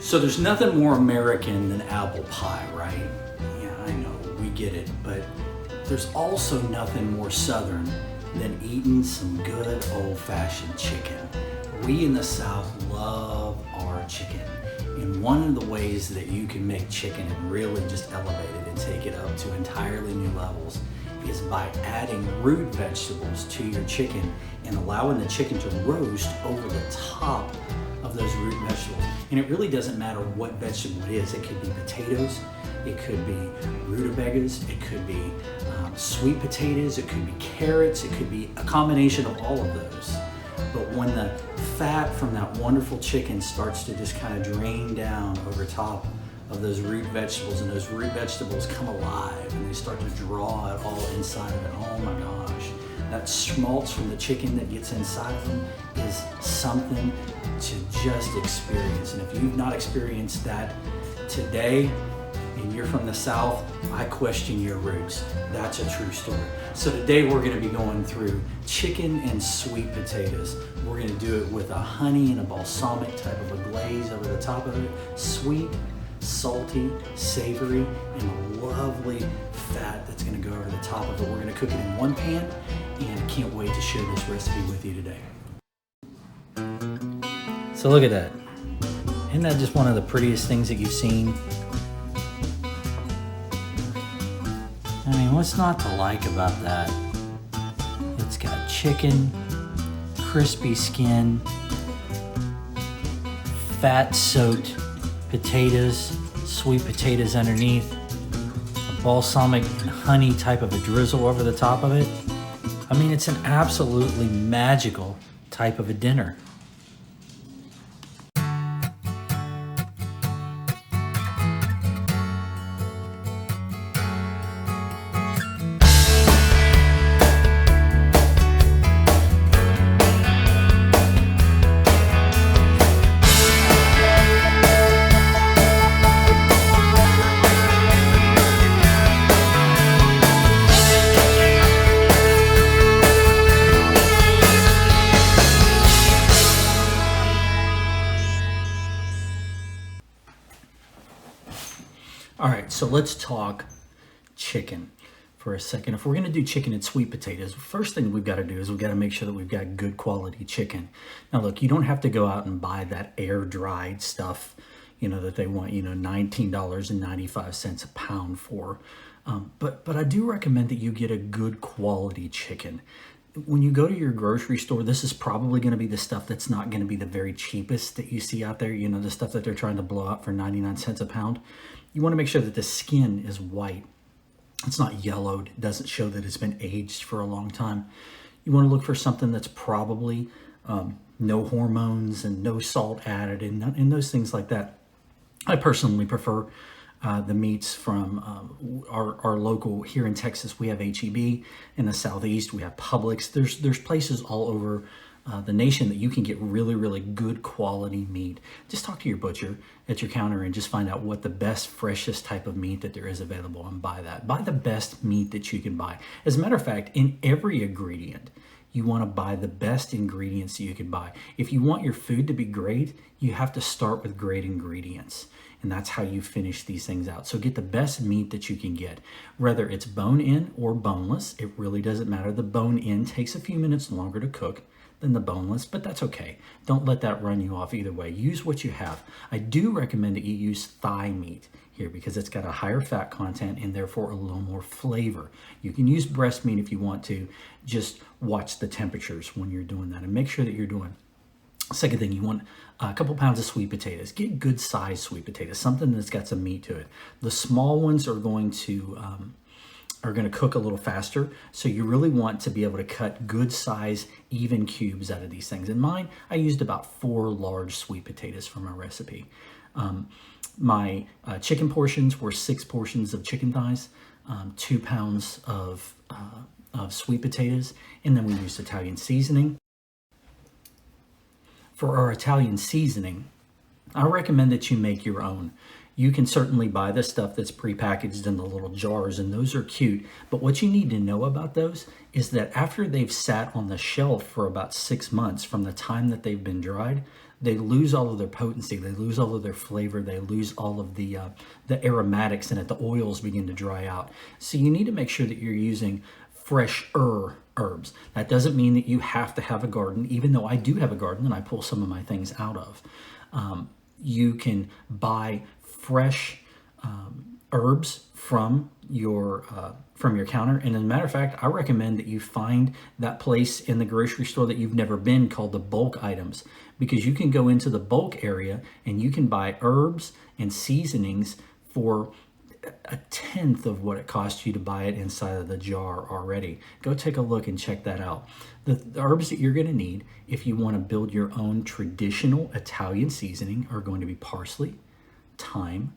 So there's nothing more American than apple pie, right? Yeah, I know, we get it, but there's also nothing more Southern than eating some good old-fashioned chicken. We in the South love our chicken. And one of the ways that you can make chicken and really just elevate it and take it up to entirely new levels is by adding root vegetables to your chicken and allowing the chicken to roast over the top of those root vegetables. And it really doesn't matter what vegetable it is. It could be potatoes, it could be rutabagas, it could be sweet potatoes, it could be carrots, it could be a combination of all of those. But when the fat from that wonderful chicken starts to just kind of drain down over top of those root vegetables, and those root vegetables come alive and they start to draw it all inside of it, oh my gosh. That schmaltz from the chicken that gets inside of them is something to just experience. And if you've not experienced that today, and you're from the South, I question your roots. That's a true story. So today we're gonna be going through chicken and sweet potatoes. We're gonna do it with a honey and a balsamic type of a glaze over the top of it. Sweet, salty, savory, and a lovely fat that's gonna go over the top of it. We're gonna cook it in one pan, and I can't wait to share this recipe with you today. So look at that. Isn't that just one of the prettiest things that you've seen? I mean, what's not to like about that? It's got chicken, crispy skin, fat-soaked potatoes, sweet potatoes underneath, a balsamic and honey type of a drizzle over the top of it. I mean, it's an absolutely magical type of a dinner. All right, so let's talk chicken for a second. If we're gonna do chicken and sweet potatoes, first thing we've gotta do is we've gotta make sure that we've got good quality chicken. Now look, you don't have to go out and buy that air-dried stuff, you know, that they want, you know, $19.95 a pound for. But I do recommend that you get a good quality chicken. When you go to your grocery store, this is probably going to be the stuff that's not going to be the very cheapest that you see out there, you know, the stuff that they're trying to blow out for 99 cents a pound. You want to make sure that the skin is white. It's not yellowed. It doesn't show that it's been aged for a long time. You want to look for something that's probably no hormones and no salt added and those things like that. I personally prefer the meats from our local here in Texas. We have HEB. In the Southeast, we have Publix. There's places all over the nation that you can get really, really good quality meat. Just talk to your butcher at your counter and just find out what the best, freshest type of meat that there is available and buy that. Buy the best meat that you can buy. As a matter of fact, in every ingredient, you want to buy the best ingredients that you can buy. If you want your food to be great, you have to start with great ingredients. And that's how you finish these things out. So get the best meat that you can get, whether it's bone-in or boneless. It really doesn't matter. The bone-in takes a few minutes longer to cook than the boneless, but that's okay. Don't let that run you off either way. Use what you have. I do recommend that you use thigh meat here because it's got a higher fat content and therefore a little more flavor. You can use breast meat if you want to. Just watch the temperatures when you're doing that and make sure that you're doing. Second thing, you want a couple pounds of sweet potatoes. Get good sized sweet potatoes, something that's got some meat to it. The small ones are going to cook a little faster, so you really want to be able to cut good size, even cubes out of these things. In mine, I used about 4 large sweet potatoes for my recipe. My chicken portions were 6 portions of chicken thighs, 2 pounds of sweet potatoes, and then we used Italian seasoning. For our Italian seasoning, I recommend that you make your own. You can certainly buy the stuff that's prepackaged in the little jars, and those are cute. But what you need to know about those is that after they've sat on the shelf for about 6 months from the time that they've been dried, they lose all of their potency, they lose all of their flavor, they lose all of the aromatics in it. The oils begin to dry out. So you need to make sure that you're using fresh herbs. That doesn't mean that you have to have a garden, even though I do have a garden and I pull some of my things out of. You can buy fresh herbs from your counter. And as a matter of fact, I recommend that you find that place in the grocery store that you've never been called the bulk items, because you can go into the bulk area and you can buy herbs and seasonings for a tenth of what it costs you to buy it inside of the jar already. Go take a look and check that out. The herbs that you're going to need if you want to build your own traditional Italian seasoning are going to be parsley, thyme,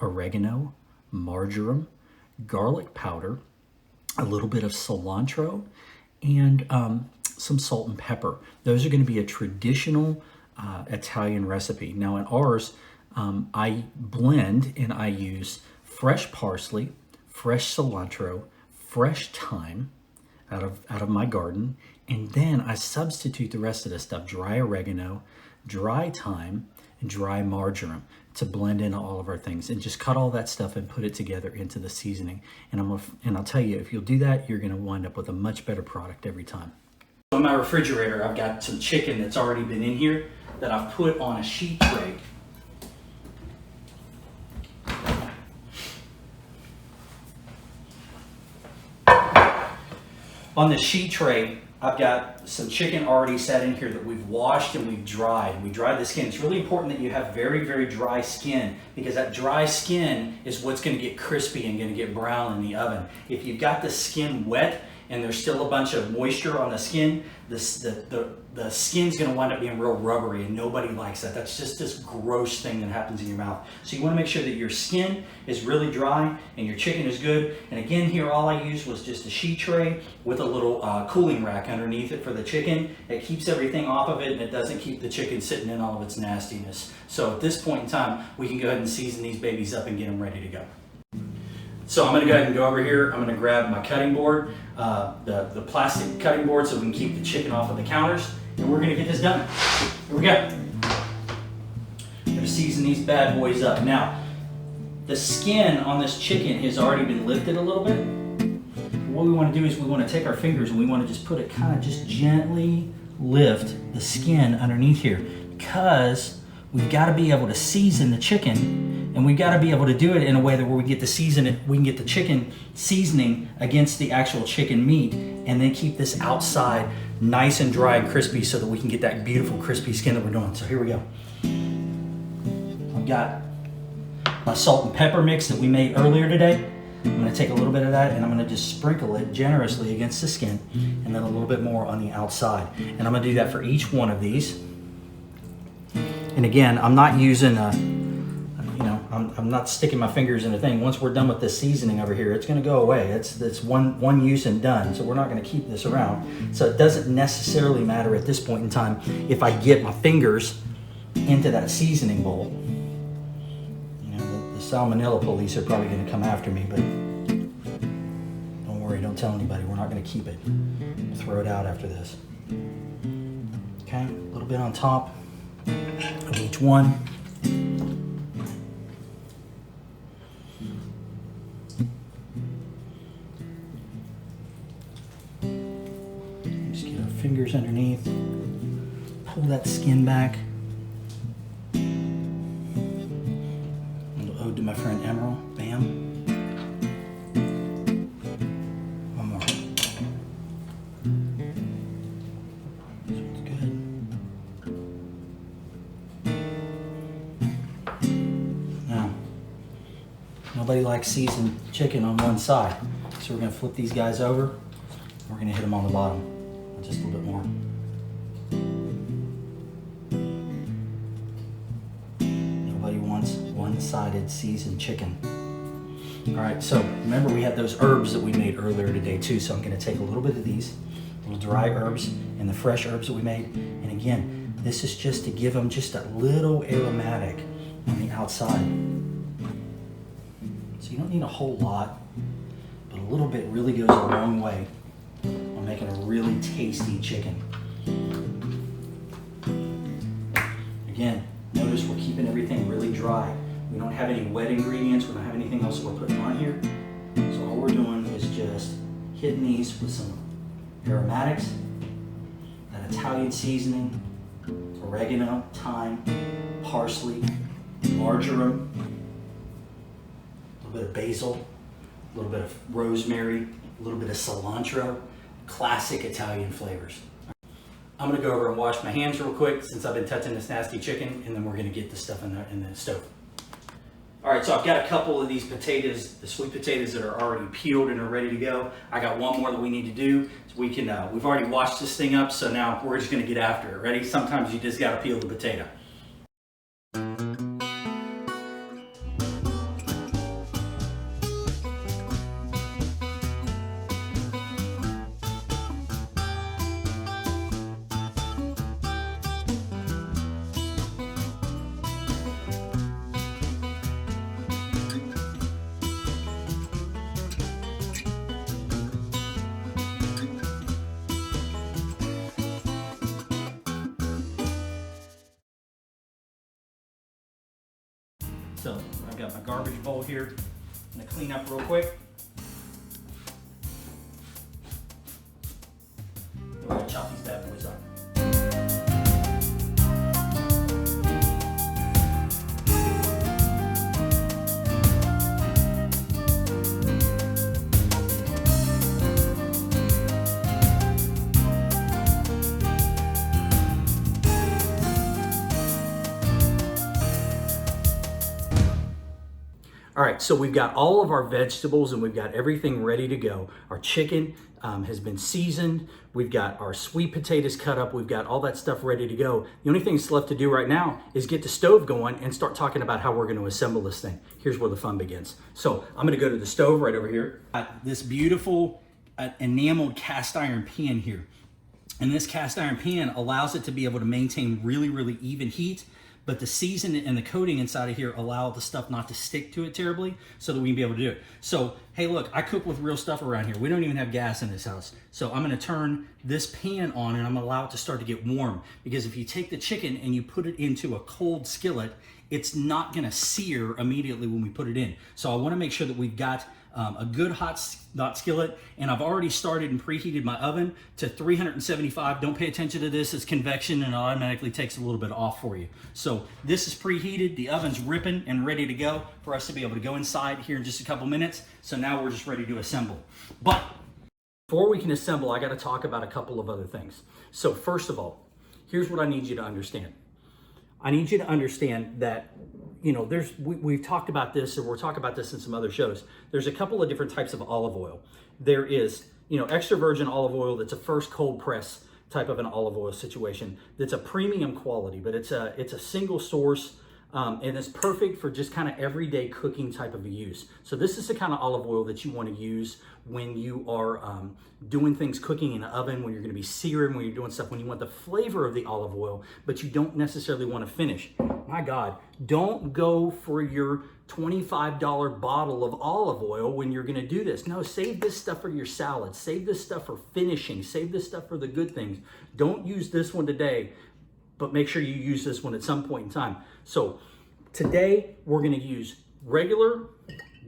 oregano, marjoram, garlic powder, a little bit of cilantro, and some salt and pepper. Those are going to be a traditional Italian recipe. Now in ours, I blend and I use fresh parsley, fresh cilantro, fresh thyme out of my garden, and then I substitute the rest of the stuff: dry oregano, dry thyme, and dry marjoram, to blend in all of our things, and just cut all that stuff and put it together into the seasoning. And I'll tell you, if you'll do that, you're going to wind up with a much better product every time. In my refrigerator, I've got some chicken that's already been in here that I've put on a sheet tray. On the sheet tray, I've got some chicken already set in here that we've washed and we've dried. We dried the skin. It's really important that you have very, very dry skin, because that dry skin is what's going to get crispy and going to get brown in the oven. If you've got the skin wet and there's still a bunch of moisture on the skin, the skin's going to wind up being real rubbery, and nobody likes that. That's just this gross thing that happens in your mouth. So you want to make sure that your skin is really dry and your chicken is good. And again, here all I used was just a sheet tray with a little cooling rack underneath it for the chicken. It keeps everything off of it, and it doesn't keep the chicken sitting in all of its nastiness. So at this point in time, we can go ahead and season these babies up and get them ready to go. So I'm going to go ahead and go over here. I'm going to grab my cutting board, the plastic cutting board, so we can keep the chicken off of the counters, and we're going to get this done. Here we go. I'm going to season these bad boys up. Now, the skin on this chicken has already been lifted a little bit. What we want to do is we want to take our fingers and we want to just put it kind of just gently lift the skin underneath here, because we've got to be able to season the chicken. And we've got to be able to do it in a way that where we get to season it, we can get the chicken seasoning against the actual chicken meat, and then keep this outside nice and dry and crispy, so that we can get that beautiful crispy skin that we're doing. So here we go. I've got my salt and pepper mix that we made earlier today. I'm going to take a little bit of that and I'm going to just sprinkle it generously against the skin, and then a little bit more on the outside. And I'm going to do that for each one of these. And again, I'm not using I'm not sticking my fingers in a thing. Once we're done with this seasoning over here, it's going to go away. It's one use and done. So we're not going to keep this around. So it doesn't necessarily matter at this point in time if I get my fingers into that seasoning bowl. You know, the salmonella police are probably going to come after me, but don't worry, don't tell anybody. We're not going to keep it. We'll throw it out after this. Okay, a little bit on top of each one. Fingers underneath, pull that skin back. A little ode to my friend Emerald. Bam. One more. This one's good. Now, nobody likes seasoned chicken on one side, so we're going to flip these guys over. We're going to hit them on the bottom. Just a little bit more. Nobody wants one-sided seasoned chicken. All right, so remember we had those herbs that we made earlier today too, so I'm going to take a little bit of these little dry herbs and the fresh herbs that we made, and again, this is just to give them just a little aromatic on the outside. So you don't need a whole lot, but a little bit really goes a long way on making a really tasty chicken. Again, notice we're keeping everything really dry. We don't have any wet ingredients. We don't have anything else that we're putting on here. So all we're doing is just hitting these with some aromatics, that Italian seasoning, oregano, thyme, parsley, marjoram, a little bit of basil, a little bit of rosemary, a little bit of cilantro, classic Italian flavors. I'm gonna go over and wash my hands real quick since I've been touching this nasty chicken, and then we're gonna get the stuff in the stove. All right, so I've got a couple of these potatoes, the sweet potatoes that are already peeled and are ready to go. I got one more that we need to do. So we can, we've already washed this thing up, so now we're just gonna get after it. Ready? Sometimes you just gotta peel the potato. So I've got my garbage bowl here. I'm gonna clean up real quick. We're gonna chop these bad boys up. All right, so we've got all of our vegetables and we've got everything ready to go. Our chicken has been seasoned. We've got our sweet potatoes cut up. We've got all that stuff ready to go. The only thing that's left to do right now is get the stove going and start talking about how we're going to assemble this thing. Here's where the fun begins. So I'm going to go to the stove right over here. Got this beautiful enameled cast iron pan here. And this cast iron pan allows it to be able to maintain really, really even heat. But the season and the coating inside of here allow the stuff not to stick to it terribly so that we can be able to do it. So, hey, look, I cook with real stuff around here. We don't even have gas in this house. So I'm gonna turn this pan on and I'm gonna allow it to start to get warm, because if you take the chicken and you put it into a cold skillet, it's not gonna sear immediately when we put it in. So I wanna make sure that we've got a good hot skillet, and I've already started and preheated my oven to 375. Don't pay attention to this, it's convection and it automatically takes a little bit off for you. So this is preheated, the oven's ripping and ready to go for us to be able to go inside here in just a couple minutes. So now we're just ready to assemble. But before we can assemble, I gotta talk about a couple of other things. So first of all, here's what I need you to understand. I need you to understand that, you know, we've talked about this, or we'll talk about this in some other shows. There's a couple of different types of olive oil. There is, you know, extra virgin olive oil that's a first cold press type of an olive oil situation. That's a premium quality, but it's a single source, and it's perfect for just kind of everyday cooking type of a use. So this is the kind of olive oil that you want to use when you are doing things, cooking in an oven, when you're going to be searing, when you're doing stuff, when you want the flavor of the olive oil, but you don't necessarily want to finish. My God, don't go for your $25 bottle of olive oil when you're going to do this. No, save this stuff for your salad. Save this stuff for finishing. Save this stuff for the good things. Don't use this one today, but make sure you use this one at some point in time. So today we're going to use regular,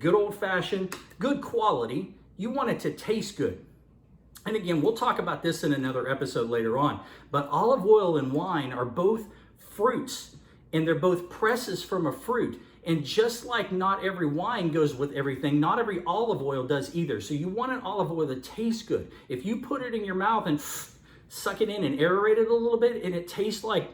good old-fashioned, good quality. You want it to taste good. And again, we'll talk about this in another episode later on, but olive oil and wine are both fruits, and they're both presses from a fruit. And just like not every wine goes with everything, not every olive oil does either. So you want an olive oil that tastes good. If you put it in your mouth and suck it in and aerate it a little bit and it tastes like,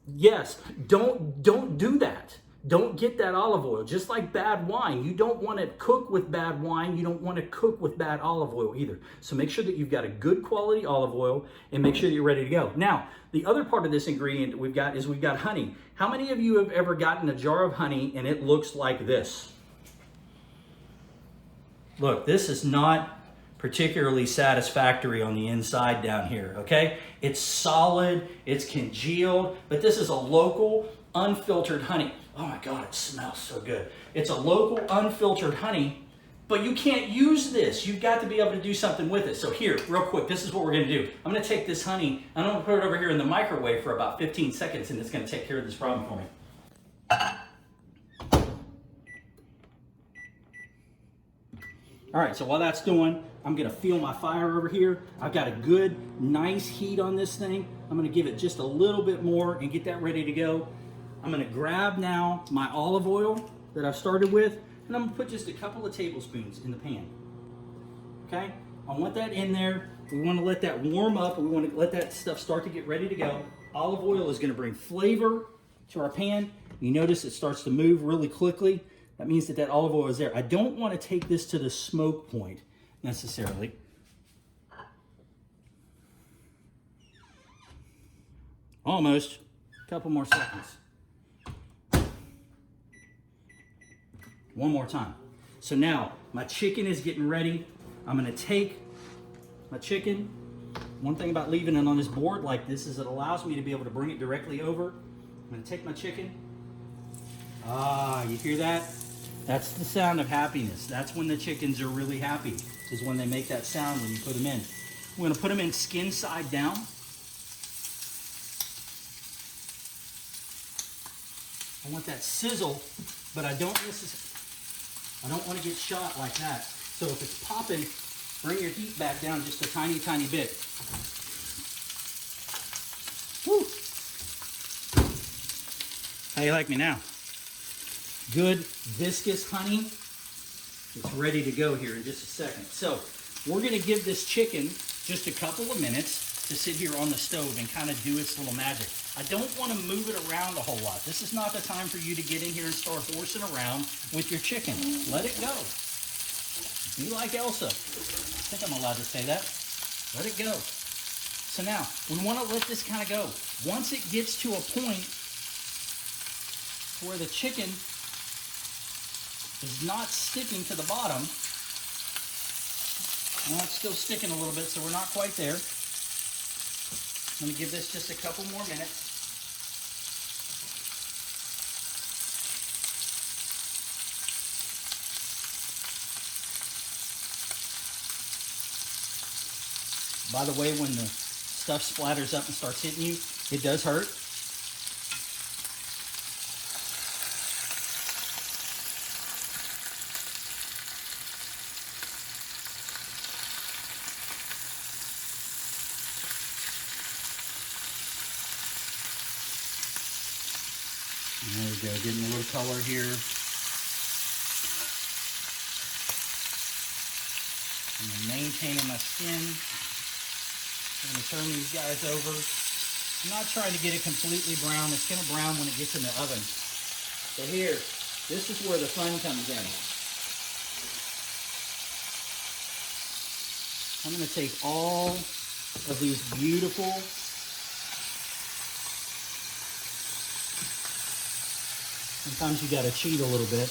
yes, don't do that. Don't get that olive oil. Just like bad wine, you don't want to cook with bad wine. You don't want to cook with bad olive oil either. So make sure that you've got a good quality olive oil and make sure that you're ready to go. Now, the other part of this ingredient that we've got honey. How many of you have ever gotten a jar of honey and it looks like this? Look, this is not particularly satisfactory on the inside down here, okay? It's solid, it's congealed, but this is a local, unfiltered honey. Oh my God, it smells so good. It's a local, unfiltered honey But you can't use this. You've got to be able to do something with it. So here, real quick, this is what we're gonna do. I'm gonna take this honey, and I'm gonna put it over here in the microwave for about 15 seconds, and it's gonna take care of this problem for me. All right, so while that's doing, I'm gonna feel my fire over here. I've got a good, nice heat on this thing. I'm gonna give it just a little bit more and get that ready to go. I'm gonna grab now my olive oil that I've started with, and I'm gonna put just a couple of tablespoons in the pan. Okay, I want that in there. We wanna let that warm up. We wanna let that stuff start to get ready to go. Olive oil is gonna bring flavor to our pan. You notice it starts to move really quickly. That means that olive oil is there. I don't want to take this to the smoke point necessarily. Almost. A couple more seconds. One more time. So now my chicken is getting ready. I'm going to take my chicken. One thing about leaving it on this board like this is it allows me to be able to bring it directly over. I'm going to take my chicken. Ah, you hear that? That's the sound of happiness. That's when the chickens are really happy, is when they make that sound when you put them in. We're gonna put them in skin side down. I want that sizzle, but I don't want to get shot like that. So if it's popping, bring your heat back down just a tiny, tiny bit. Woo! How you like me now? Good viscous honey. It's ready to go here in just a second. So we're gonna give this chicken just a couple of minutes to sit here on the stove and kind of do its little magic. I don't want to move it around a whole lot. This is not the time for you to get in here and start horsing around with your chicken. Let it go. Be like Elsa. I think I'm allowed to say that. Let it go. So now, we want to let this kind of go. Once it gets to a point where the chicken is not sticking to the bottom. Well, it's still sticking a little bit, so we're not quite there. I'm going to give this just a couple more minutes. By the way, when the stuff splatters up and starts hitting you, it does hurt. There we go, getting a little color here. I'm maintaining my skin. I'm going to turn these guys over. I'm not trying to get it completely brown. It's going to brown when it gets in the oven. So here, this is where the fun comes in. I'm going to take all of these beautiful sometimes you got to cheat a little bit.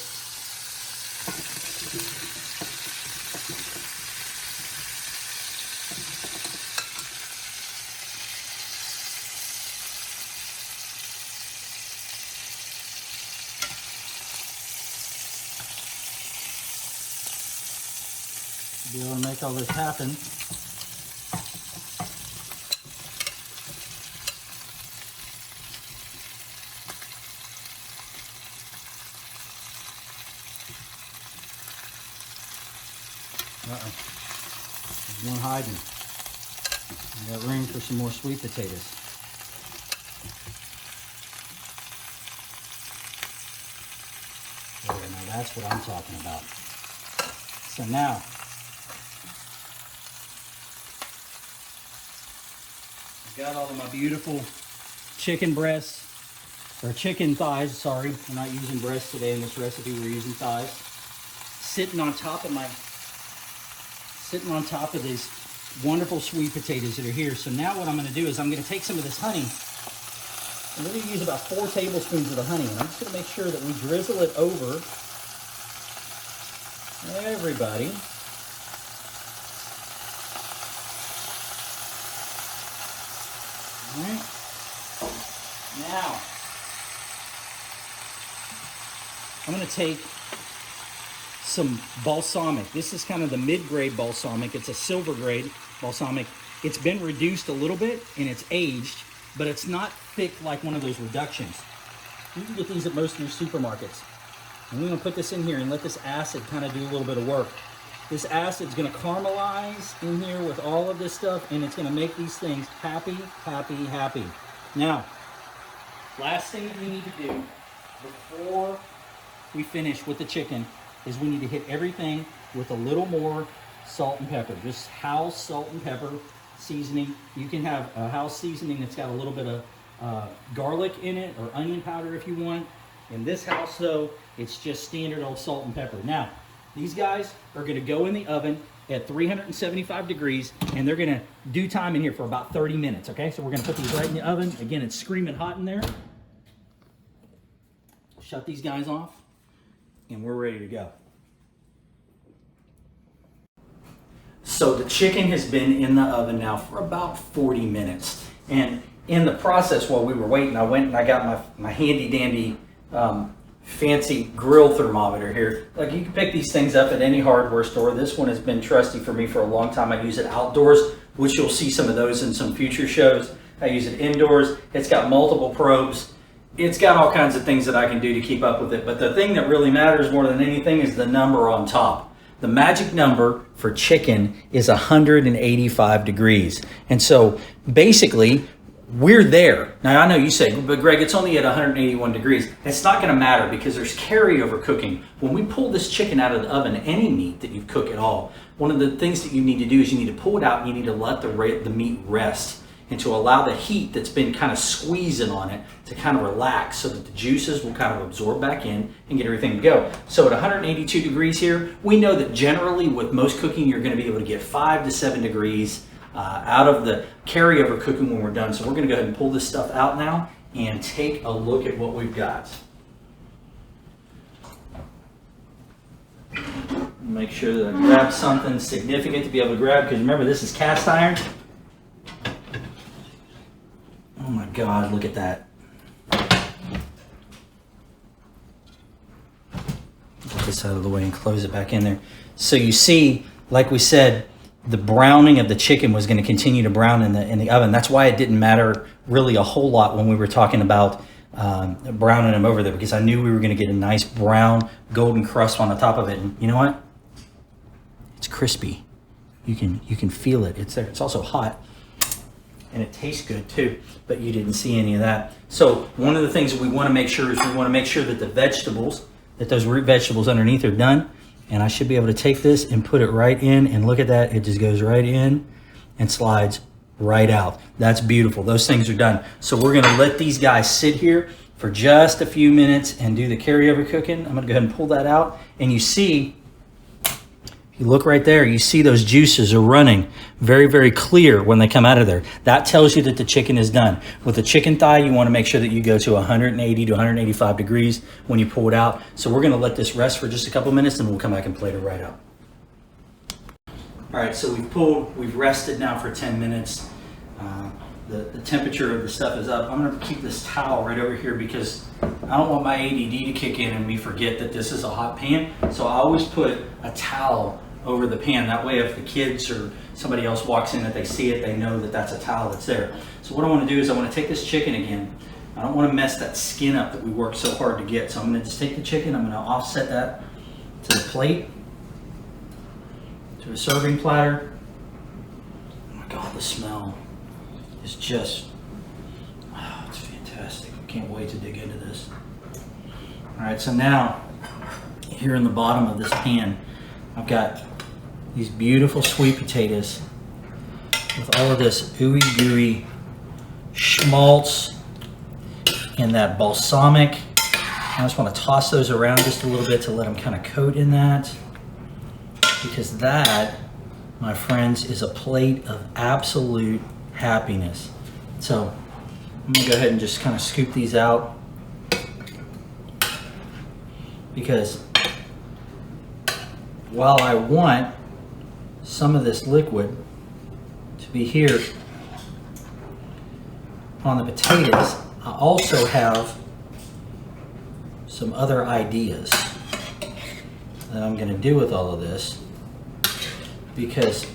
Be able to make all this happen. There's one hiding. We got room for some more sweet potatoes. There, now that's what I'm talking about. So now, I've got all of my beautiful chicken breasts, or chicken thighs, sorry. We're not using breasts today in this recipe, we're using thighs. Sitting on top of these wonderful sweet potatoes that are here. So now what I'm going to do is I'm going to take some of this honey. I'm going to use about 4 tablespoons of the honey, and I'm just going to make sure that we drizzle it over everybody. All right. Now, I'm going to take some balsamic. This is kind of the mid-grade balsamic. It's a silver grade balsamic. It's been reduced a little bit and it's aged, but it's not thick like one of those reductions. You can get these at most of your supermarkets. And we're gonna put this in here and let this acid kind of do a little bit of work. This acid's gonna caramelize in here with all of this stuff, and it's gonna make these things happy, happy, happy. Now, last thing that we need to do before we finish with the chicken is we need to hit everything with a little more salt and pepper. Just house salt and pepper seasoning. You can have a house seasoning that's got a little bit of garlic in it, or onion powder if you want. In this house though, it's just standard old salt and pepper. Now, these guys are gonna go in the oven at 375 degrees, and they're gonna do time in here for about 30 minutes, okay? So we're gonna put these right in the oven. Again, it's screaming hot in there. Shut these guys off, and we're ready to go. So the chicken has been in the oven now for about 40 minutes. And in the process, while we were waiting, I went and I got my handy dandy fancy grill thermometer here. Like, you can pick these things up at any hardware store. This one has been trusty for me for a long time. I use it outdoors, which you'll see some of those in some future shows. I use it indoors. It's got multiple probes. It's got all kinds of things that I can do to keep up with it. But the thing that really matters more than anything is the number on top. The magic number for chicken is 185 degrees. And so basically, we're there. Now, I know you say, but Greg, it's only at 181 degrees. It's not going to matter because there's carryover cooking. When we pull this chicken out of the oven, any meat that you cook at all, one of the things that you need to do is you need to pull it out and you need to let the meat rest, and to allow the heat that's been kind of squeezing on it to kind of relax so that the juices will kind of absorb back in and get everything to go. So at 182 degrees here, we know that generally with most cooking, you're going to be able to get 5 to 7 degrees out of the carryover cooking when we're done. So we're going to go ahead and pull this stuff out now and take a look at what we've got. Make sure that I grab something significant to be able to grab, because remember, this is cast iron. Oh my God, look at that. Get this out of the way and close it back in there. So you see, like we said, the browning of the chicken was going to continue to brown in the oven. That's why it didn't matter really a whole lot when we were talking about browning them over there, because I knew we were going to get a nice brown golden crust on the top of it. And you know what? It's crispy. You can feel it. It's there. It's also hot. And it tastes good too, but you didn't see any of that. So one of the things that we want to make sure is we want to make sure that the vegetables, that those root vegetables underneath are done. And I should be able to take this and put it right in, and look at that. It just goes right in and slides right out. That's beautiful. Those things are done. So we're going to let these guys sit here for just a few minutes and do the carryover cooking. I'm going to go ahead and pull that out. And you see, if you look right there, you see those juices are running very, very clear when they come out of there. That tells you that the chicken is done. With the chicken thigh, you want to make sure that you go to 180 to 185 degrees when you pull it out. So we're going to let this rest for just a couple minutes, and we'll come back and plate it right out. All right, so we've rested now for 10 minutes. The temperature of the stuff is up. I'm going to keep this towel right over here because I don't want my ADD to kick in and me forget that this is a hot pan. So I always put a towel over the pan. That way, if the kids or somebody else walks in, that they see it, they know that that's a towel that's there. So what I want to do is I want to take this chicken again. I don't want to mess that skin up that we worked so hard to get. So I'm going to just take the chicken. I'm going to offset that to the plate, to a serving platter. Oh my God, the smell is just, oh, it's fantastic. I can't wait to dig into this. All right, so now here in the bottom of this pan, I've got these beautiful sweet potatoes with all of this ooey gooey schmaltz and that balsamic. I just want to toss those around just a little bit to let them kind of coat in that, because that, my friends, is a plate of absolute happiness. So I'm gonna go ahead and just kind of scoop these out, because while I want some of this liquid to be here on the potatoes, I also have some other ideas that I'm going to do with all of this, because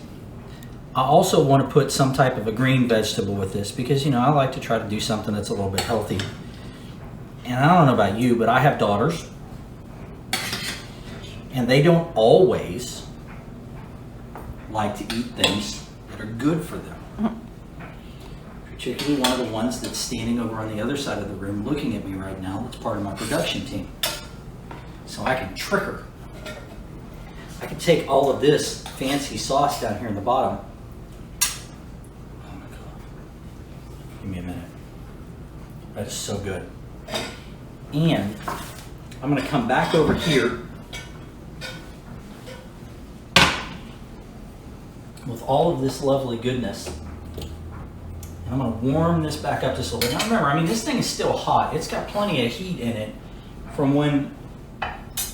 I also want to put some type of a green vegetable with this, because, you know, I like to try to do something that's a little bit healthy. And I don't know about you, but I have daughters, and they don't always like to eat things that are good for them. Particularly one of the ones that's standing over on the other side of the room looking at me right now, that's part of my production team. So I can trick her. I can take all of this fancy sauce down here in the bottom. Oh my God. Give me a minute. That is so good. And I'm gonna come back over here with all of this lovely goodness. And I'm gonna warm this back up just a little bit. Now remember, I mean, this thing is still hot. It's got plenty of heat in it from when,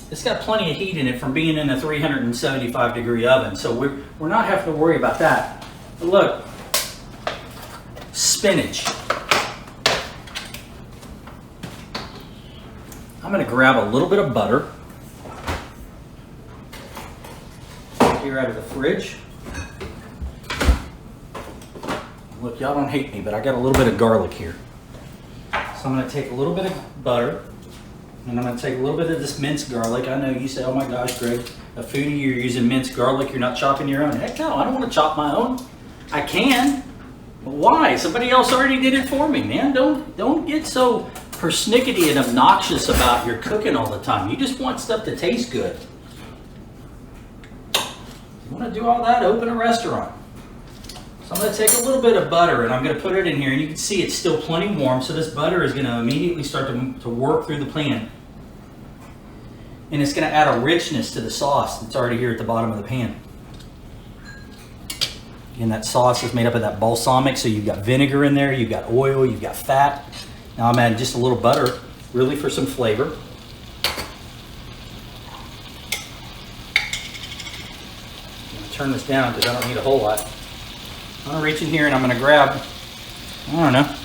it's got plenty of heat in it from being in a 375 degree oven. So we're not having to worry about that. But look, spinach. I'm gonna grab a little bit of butter here out of the fridge. Look, y'all don't hate me, but I got a little bit of garlic here. So I'm gonna take a little bit of butter, and I'm gonna take a little bit of this minced garlic. I know you say, oh my gosh, Greg, a foodie, you're using minced garlic, you're not chopping your own. Heck no, I don't wanna chop my own. I can, but why? Somebody else already did it for me, man. Don't get so persnickety and obnoxious about your cooking all the time. You just want stuff to taste good. You wanna do all that, open a restaurant. So I'm going to take a little bit of butter and I'm going to put it in here, and you can see it's still plenty warm, so this butter is going to immediately start to work through the pan. And it's going to add a richness to the sauce that's already here at the bottom of the pan. And that sauce is made up of that balsamic, so you've got vinegar in there, you've got oil, you've got fat. Now I'm adding just a little butter, really for some flavor. I'm going to turn this down because I don't need a whole lot. I'm gonna reach in here and I'm gonna grab, I don't know,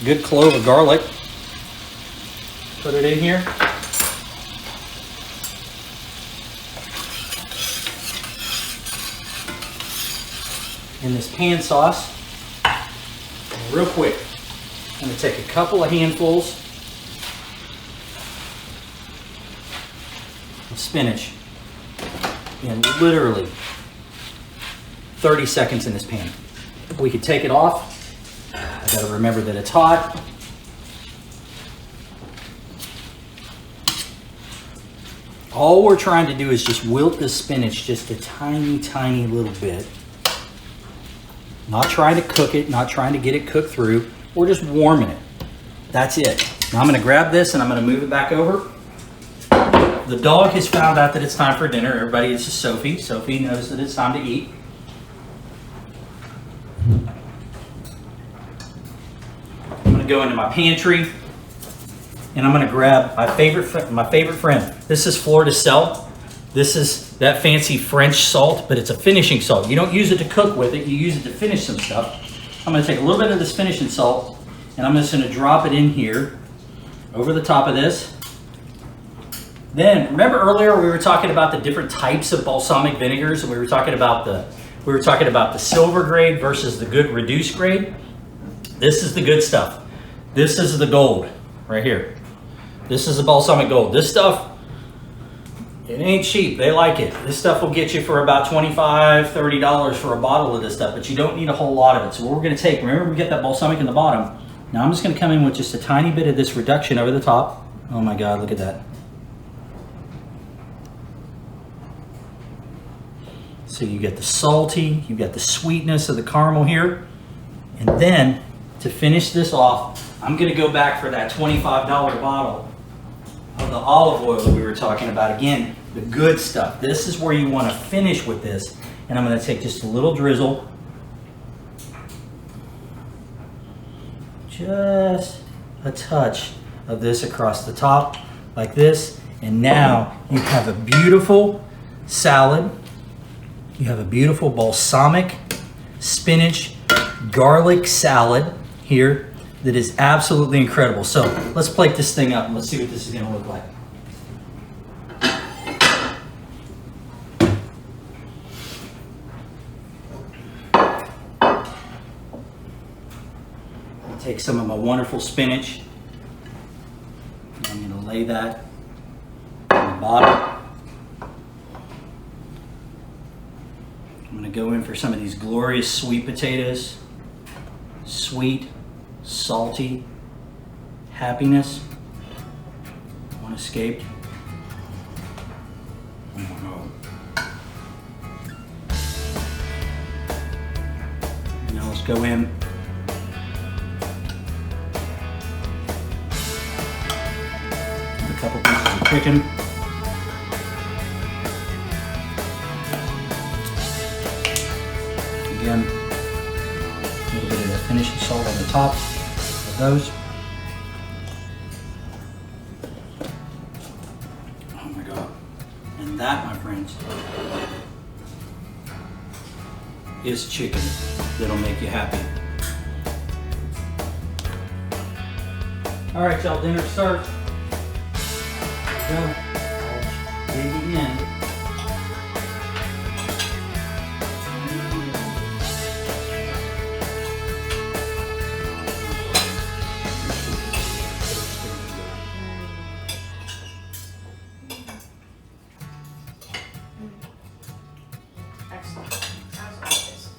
a good clove of garlic. Put it in here. In this pan sauce, and real quick, I'm gonna take a couple of handfuls of spinach and literally 30 seconds in this pan. We could take it off. I gotta remember that it's hot. All we're trying to do is just wilt the spinach just a tiny, tiny little bit. Not trying to cook it, not trying to get it cooked through. We're just warming it. That's it. Now I'm gonna grab this and I'm gonna move it back over. The dog has found out that it's time for dinner. Everybody, this is Sophie. Sophie knows that it's time to eat. I'm gonna go into my pantry and I'm gonna grab my favorite friend. This is Fleur de Sel. This is that fancy French salt, but it's a finishing salt. You don't use it to cook with it, you use it to finish some stuff. I'm gonna take a little bit of this finishing salt and I'm just gonna drop it in here over the top of this. Then, remember earlier we were talking about the different types of balsamic vinegars, and we were talking about the silver grade versus the good reduced grade. This is the good stuff. This is the gold right here. This is the balsamic gold. This stuff, it ain't cheap. They like it. This stuff will get you for about $25, $30 for a bottle of this stuff, but you don't need a whole lot of it. So what we're gonna take, remember we get that balsamic in the bottom. Now I'm just gonna come in with just a tiny bit of this reduction over the top. Oh my God, look at that. So you get the salty, you get the sweetness of the caramel here. And then to finish this off, I'm gonna go back for that $25 bottle of the olive oil that we were talking about. Again, the good stuff. This is where you wanna finish with this. And I'm gonna take just a little drizzle. Just a touch of this across the top, like this. And now you have a beautiful salad. You have a beautiful balsamic, spinach, garlic salad here that is absolutely incredible. So let's plate this thing up and let's see what this is gonna look like. take some of my wonderful spinach. I'm going to lay that on the bottom. I'm going to go in for some of these glorious sweet potatoes. Sweet, salty, happiness. One escaped. Now let's go in. A couple pieces of chicken. Again, a little bit of that finishing salt on the top of those. Oh my God. And that, my friends, is chicken that'll make you happy. All right, y'all, dinner served. So, I'll dig it in. Excellent. As always.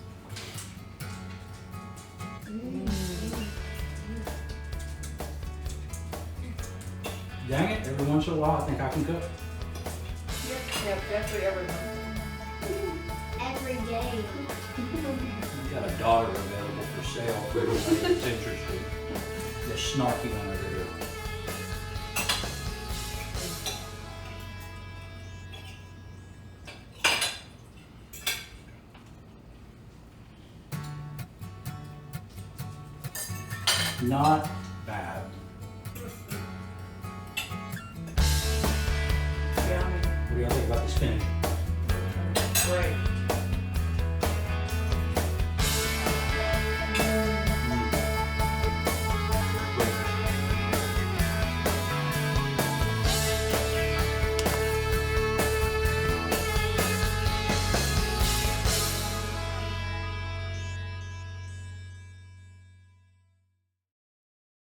Dang it, every once in a while I think I can cook. Yep, definitely everyone. Every day. I've got a daughter available for sale for anybody that's interested. The snarky one over here. Not bad. Yummy. What do y'all think about the spinach? Great.